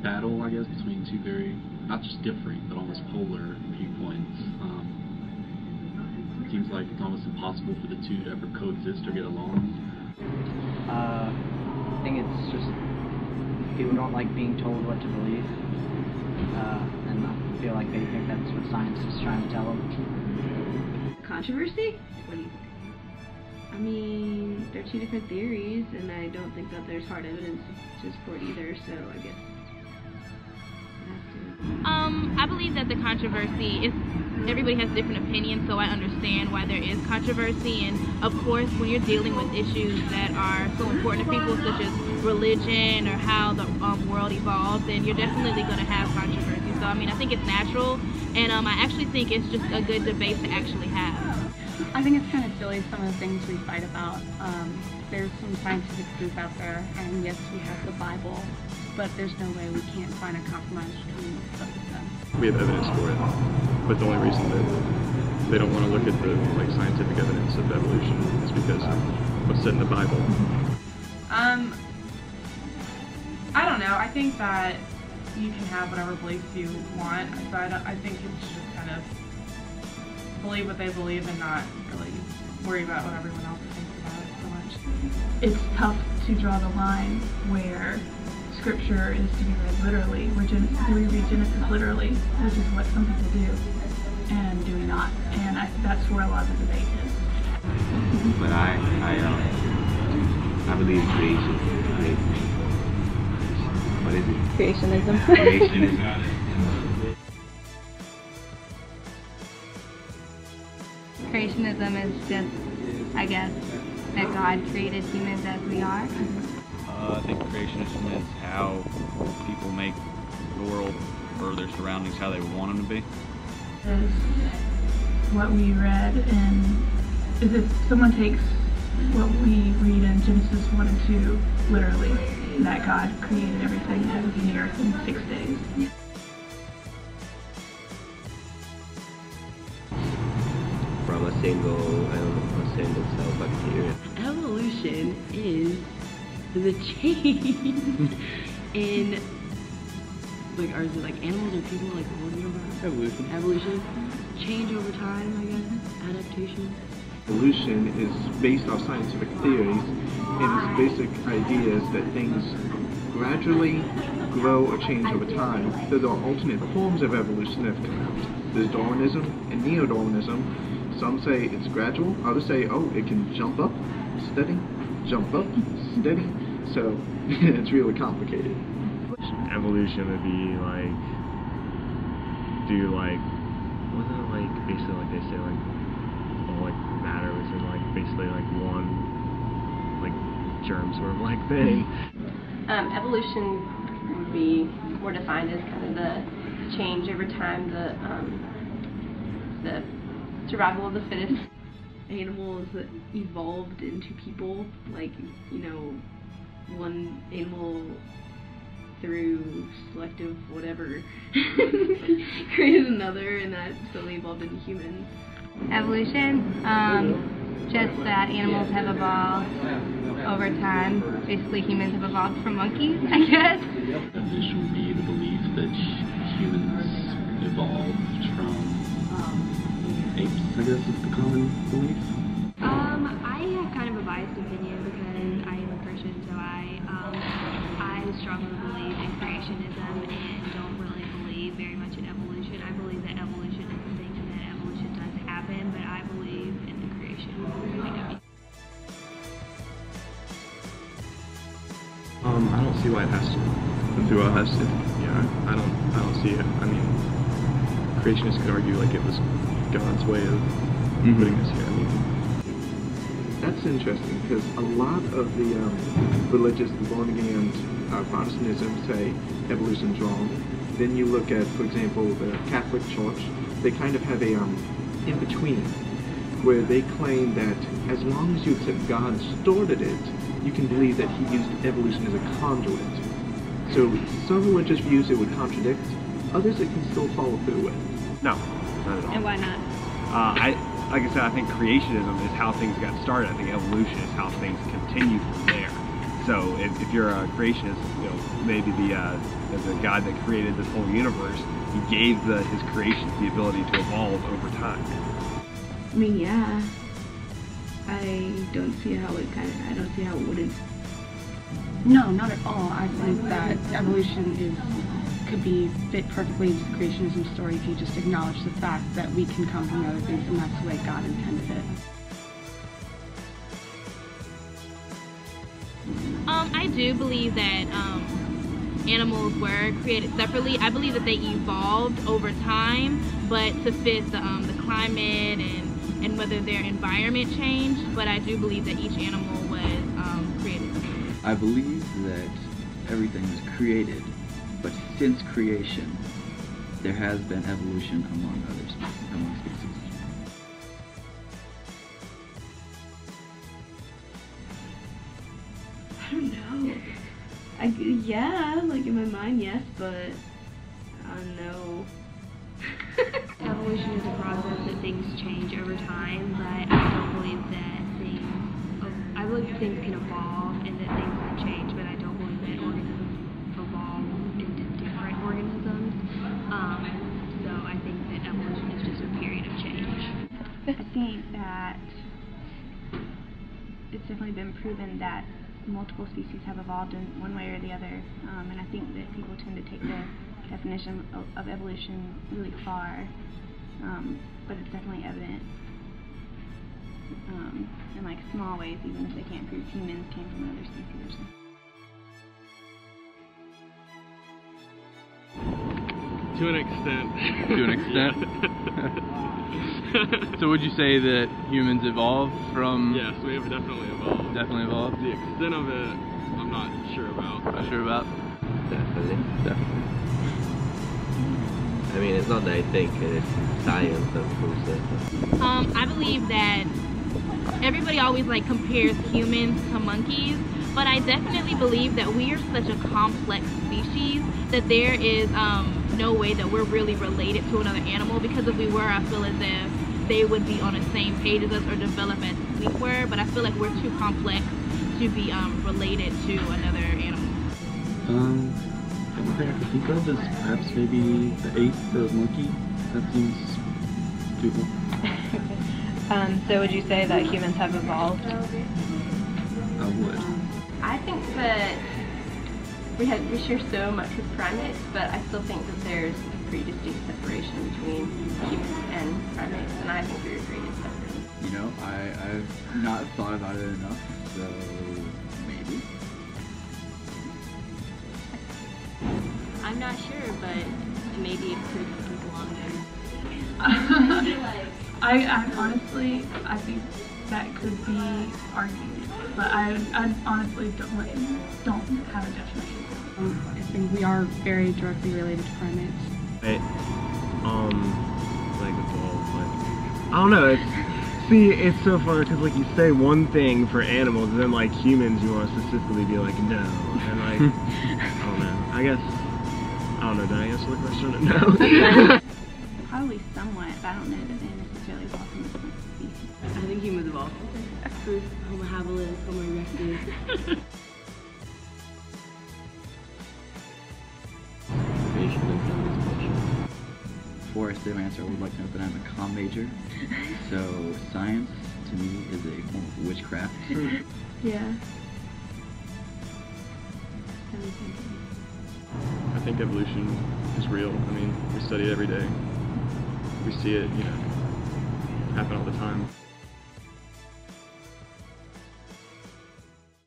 battle, I guess, between two very, not just differing, but almost polar viewpoints. It seems like it's almost impossible for the two to ever coexist or get along. I think it's just people don't like being told what to believe, and I feel like they think that's what science is trying to tell them. Controversy? I mean, they're two different theories, and I don't think that there's hard evidence to support either, so I guess it has to. I believe that the controversy is, everybody has different opinions, so I understand why there is controversy. And of course, when you're dealing with issues that are so important to people, such as religion or how the world evolves, then you're definitely going to have controversy. So I mean, I think it's natural, and I actually think it's just a good debate to actually have. I think it's kind of silly, some of the things we fight about. There's some scientific proof out there, and yes, we have the Bible, but there's no way we can't find a compromise between both of them. We have evidence for it, but the only reason that they don't want to look at the scientific evidence of evolution is because of what's said in the Bible. I don't know. I think that you can have whatever beliefs you want, so I think you should just kind of believe what they believe and not really worry about what everyone else thinks about it so much. It's tough to draw the line where scripture is to be read literally, do we read Genesis literally, which is what some people do, and do we not? And that's where a lot of the debate is. But I believe in creation. What is it? Creationism. Creationism. Creationism is just, I guess, that God created humans as we are. I think creationism is how people make the world or their surroundings how they want them to be. Is what we read, and is if someone takes what we read in Genesis 1 and 2 literally, that God created everything that was in the earth in 6 days. From a single cell bacteria. Evolution is the change in, like, are it like animals or people, like, what are you about? Evolution. Evolution. Change over time, I guess. Adaptation. Evolution is based off scientific theories, and its basic idea is that things gradually grow or change over time. There are alternate forms of evolution that have come out. There's Darwinism and Neo-Darwinism. Some say it's gradual, others say, oh, it can jump up, steady, jump up, steady. So it's really complicated. Evolution would be like, wasn't it like, basically like they say like, all like matter was in like, basically like one, like germ sort of like thing. Evolution would be more defined as kind of the change over time, the survival of the fittest. Animals that evolved into people, like, you know, one animal through selective whatever created another, and that slowly evolved into humans. Evolution, just that animals have evolved over time. Basically, humans have evolved from monkeys, I guess. Evolution would be the belief that humans evolved from apes, I guess is the common belief. I have kind of a biased opinion because I am a Christian, so I strongly believe in creationism and don't really believe very much in evolution. I believe that evolution is a thing and that evolution does happen, but I believe in the creation point of view. I don't see why it has to. Who has to? Yeah, I don't see it. I mean, creationists could argue like it was God's way of putting us here. I mean, that's interesting because a lot of the religious, the born-again Protestantism say evolution's wrong. Then you look at, for example, the Catholic Church. They kind of have a in-between where they claim that as long as you accept God started it, you can believe that He used evolution as a conduit. So some religious views it would contradict, others it can still follow through with. No, not at all. And why not? Like I said, I think creationism is how things got started. I think evolution is how things continue from there. So if you're a creationist, you know, maybe the God that created this whole universe, he gave his creations the ability to evolve over time. I mean, yeah. I don't see how it wouldn't. No, not at all. I think that evolution could be fit perfectly into the creationism story if you just acknowledge the fact that we can come from other things, and that's the way God intended it. I do believe that animals were created separately. I believe that they evolved over time, but to fit the climate and whether their environment changed. But I do believe that each animal was created separately. I believe that everything was created, but since creation, there has been evolution among species. I don't know. Yeah, like in my mind, yes, but I don't know. Evolution is a process that things change over time, but I don't believe that I believe things can evolve and that things can change, but I don't believe that organisms evolve into different organisms. So I think that evolution is just a period of change. I think that it's definitely been proven that multiple species have evolved in one way or the other, and I think that people tend to take the definition of evolution really far, but it's definitely evident in like small ways, even if they can't prove humans came from another species or something. To an extent. To an extent? So would you say that humans evolved from... Yes, we have definitely evolved. Definitely evolved? The extent of it, I'm not sure about. Not sure about? Definitely. Definitely. I mean, it's not that I think, it's science that proves it. I believe that everybody always like compares humans to monkeys, but I definitely believe that we are such a complex species that there is no way that we're really related to another animal, because if we were, I feel as if they would be on the same page as us or develop as we were, but I feel like we're too complex to be related to another animal. The only thing I could think of is perhaps maybe the ape or monkey. That seems doable. So would you say that humans have evolved? I would. I think that we share so much with primates, but I still think that there's a pretty distinct separation between humans and primates, and I think we were created separately. You know, I've not thought about it enough, so maybe. I'm not sure, but maybe it could belong there. I honestly, I think that could be argued, but I honestly don't have a definition. I think we are very directly related to primates. Like evolved, but I don't know. It's so far because like you say one thing for animals, and then like humans, you want to specifically be like no, and like I don't know. I don't know. Did I answer the question? No. Probably somewhat, but I don't know that they necessarily evolved from a different species. I think humans evolved. Proof, Homo habilis, Homo erectus. Before I say my answer, I would like to note that I'm a comm major, so science to me is a form of witchcraft. Yeah. I think evolution is real. I mean, we study it every day. We see it, happen all the time.